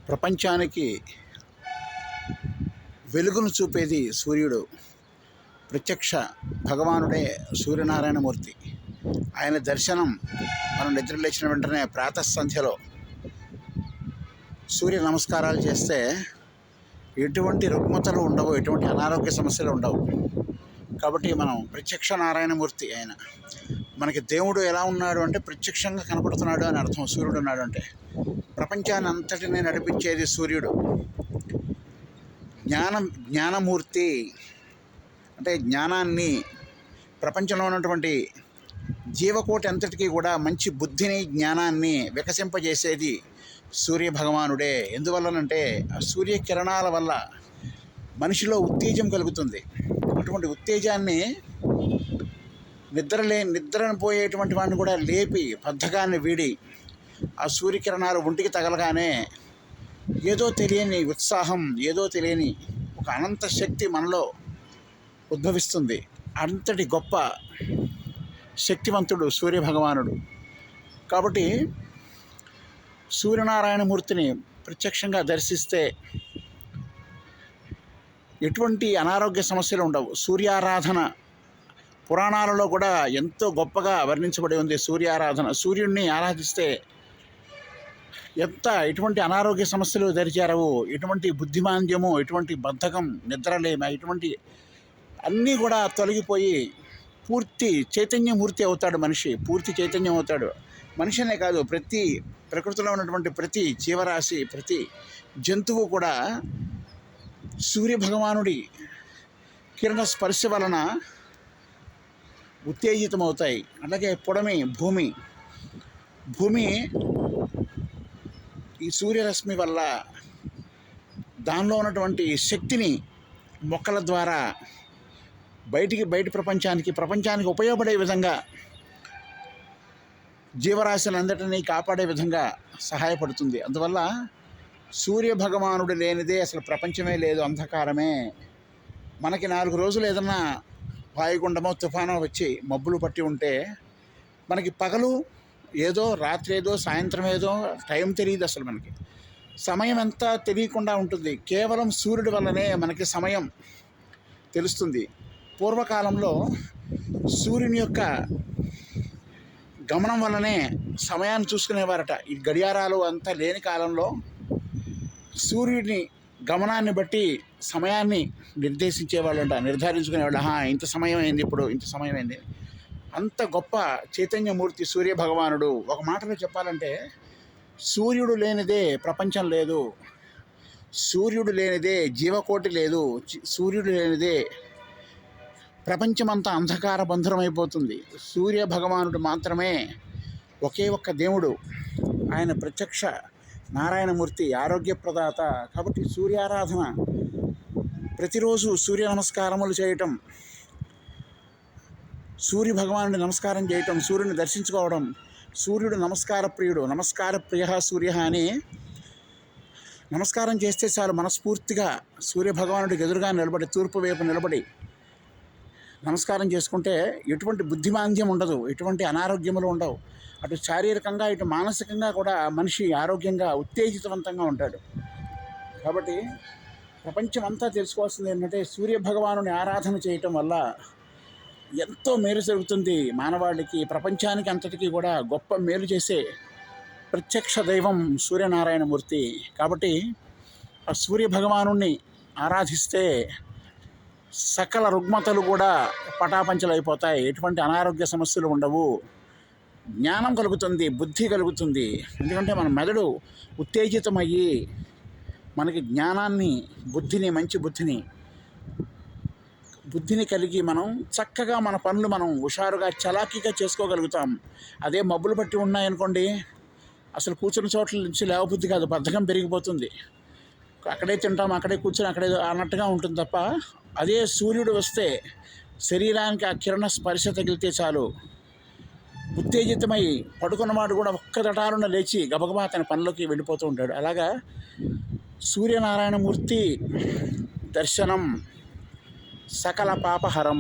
ప్రపంచానికి వెలుగును చూపేది సూర్యుడు. ప్రత్యక్ష భగవానుడే సూర్యనారాయణమూర్తి. ఆయన దర్శనం మనం నిద్రలేచిన వెంటనే ప్రాతఃసంధ్యలో సూర్య నమస్కారాలు చేస్తే ఎటువంటి రుగ్మతలు ఉండవు, ఎటువంటి అనారోగ్య సమస్యలు ఉండవు. కాబట్టి మనం ప్రత్యక్ష నారాయణమూర్తి ఆయన మనకి దేవుడు ఎలా ఉన్నాడు అంటే ప్రత్యక్షంగా కనపడుతున్నాడు అని అర్థం. సూర్యుడు ఉన్నాడు అంటే ప్రపంచాన్ని అంతటినీ నడిపించేది సూర్యుడు. జ్ఞానమూర్తి అంటే జ్ఞానాన్ని, ప్రపంచంలో ఉన్నటువంటి జీవకోటి అంతటికీ కూడా మంచి బుద్ధిని, జ్ఞానాన్ని వికసింపజేసేది సూర్యభగవానుడే. ఎందువల్లనంటే ఆ సూర్యకిరణాల వల్ల మనిషిలో ఉత్తేజం కలుగుతుంది. అటువంటి ఉత్తేజాన్ని నిద్రను పోయేటువంటి వాడిని కూడా లేపి బద్ధకాన్ని వీడి ఆ సూర్యకిరణాలు ఒంటికి తగలగానే ఏదో తెలియని ఉత్సాహం, ఏదో తెలియని ఒక అనంత శక్తి మనలో ఉద్భవిస్తుంది. అంతటి గొప్ప శక్తివంతుడు సూర్యభగవానుడు. కాబట్టి సూర్యనారాయణమూర్తిని ప్రత్యక్షంగా దర్శిస్తే ఎటువంటి అనారోగ్య సమస్యలు ఉండవు. సూర్యారాధన పురాణాలలో కూడా ఎంతో గొప్పగా వర్ణించబడి ఉంది. సూర్యారాధన, సూర్యుడిని ఆరాధిస్తే ఎటువంటి అనారోగ్య సమస్యలు దరిచేరవు, ఎటువంటి బుద్ధిమాంద్యము, ఎటువంటి బద్ధకం, నిద్రలేమ, ఇటువంటి అన్నీ కూడా తొలగిపోయి పూర్తి చైతన్యమూర్తి అవుతాడు. మనిషి పూర్తి చైతన్యం అవుతాడు. మనిషి అనే కాదు, ప్రతి ప్రకృతిలో ఉన్నటువంటి ప్రతి జీవరాశి, ప్రతి జంతువు కూడా సూర్యభగవానుడి కిరణ స్పర్శ వలన ఉత్తేజితమవుతాయి. అలాగే భూమి ఈ సూర్యరశ్మి వల్ల దానిలో ఉన్నటువంటి శక్తిని మొక్కల ద్వారా బయట ప్రపంచానికి ఉపయోగపడే విధంగా, జీవరాశులందరినీ కాపాడే విధంగా సహాయపడుతుంది. అందువల్ల సూర్యభగవానుడు లేనిదే అసలు ప్రపంచమే లేదు, అంధకారమే. మనకి 4 రోజులు ఏదన్నా వాయుగుండమో తుఫానో వచ్చి మబ్బులు పట్టి ఉంటే మనకి పగలు ఏదో, రాత్రి ఏదో, సాయంత్రం ఏదో, టైం తెలియదు. అసలు మనకి సమయం అంతా తెలియకుండా ఉంటుంది. కేవలం సూర్యుడి వల్లనే మనకి సమయం తెలుస్తుంది. పూర్వకాలంలో సూర్యుని యొక్క గమనం వల్లనే సమయాన్ని చూసుకునేవారట. ఈ గడియారాలు అంతా లేని కాలంలో సూర్యుడిని గమనాన్ని బట్టి సమయాన్ని నిర్ధారించుకునేవాళ్ళు. ఇంత సమయం అయింది, ఇప్పుడు ఇంత సమయం అయింది. అంత గొప్ప చైతన్యమూర్తి సూర్యభగవానుడు. ఒక మాటలో చెప్పాలంటే సూర్యుడు లేనిదే ప్రపంచం లేదు, సూర్యుడు లేనిదే జీవకోటి లేదు, సూర్యుడు లేనిదే ప్రపంచమంతా అంధకార బంధురమైపోతుంది. సూర్యభగవానుడు మాత్రమే ఒకే ఒక్క దేవుడు. ఆయన ప్రత్యక్ష నారాయణమూర్తి, ఆరోగ్యప్రదాత. కాబట్టి సూర్యారాధన, ప్రతిరోజు సూర్య నమస్కారములు చేయటం, సూర్య భగవానుడి నమస్కారం చేయటం, సూర్యుని దర్శించుకోవడం. సూర్యుడు నమస్కార ప్రియ సూర్య అని నమస్కారం చేస్తే చాలు, మనస్ఫూర్తిగా సూర్యభగవానుడికి ఎదురుగా నిలబడి, తూర్పు వైపు నిలబడి నమస్కారం చేసుకుంటే ఎటువంటి బుద్ధిమాంద్యం ఉండదు, ఎటువంటి అనారోగ్యములు ఉండవు. అటు శారీరకంగా ఇటు మానసికంగా కూడా మనిషి ఆరోగ్యంగా ఉత్తేజితవంతంగా ఉంటాడు. కాబట్టి ప్రపంచం అంతా తెలుసుకోవాల్సింది ఏంటంటే సూర్యభగవానుని ఆరాధన చేయటం వల్ల ఎంతో మేలు జరుగుతుంది మానవాళికి, ప్రపంచానికి అంతటికీ కూడా గొప్ప మేలు చేసే ప్రత్యక్ష దైవం సూర్యనారాయణమూర్తి. కాబట్టి ఆ సూర్యభగవానుణ్ణి ఆరాధిస్తే సకల రుగ్మతలు కూడా పటాపంచలైపోతాయి, ఎటువంటి అనారోగ్య సమస్యలు ఉండవు, జ్ఞానం కలుగుతుంది, బుద్ధి కలుగుతుంది. ఎందుకంటే మన మెదడు ఉత్తేజితమయ్యి మనకి జ్ఞానాన్ని, మంచి బుద్ధిని కలిగి మనం చక్కగా మన పనులు మనం హుషారుగా చలాకీగా చేసుకోగలుగుతాం. అదే మబ్బులు పట్టి ఉన్నాయనుకోండి, అసలు కూర్చున్న చోట్ల నుంచి లేవబుద్ధి కాదు, బద్ధకం పెరిగిపోతుంది. అక్కడే తింటాం, అక్కడే కూర్చొని అక్కడే అన్నట్టుగా ఉంటుంది తప్ప, అదే సూర్యుడు వస్తే శరీరానికి ఆ కిరణ స్పర్శ తగిలితే చాలు ఉత్తేజితమై పడుకున్నవాడు కూడా ఒక్క దటారున లేచి గబగబా తన పనిలోకి వెళ్ళిపోతూ ఉంటాడు. అలాగా సూర్యనారాయణమూర్తి దర్శనం సకల పాపహరం.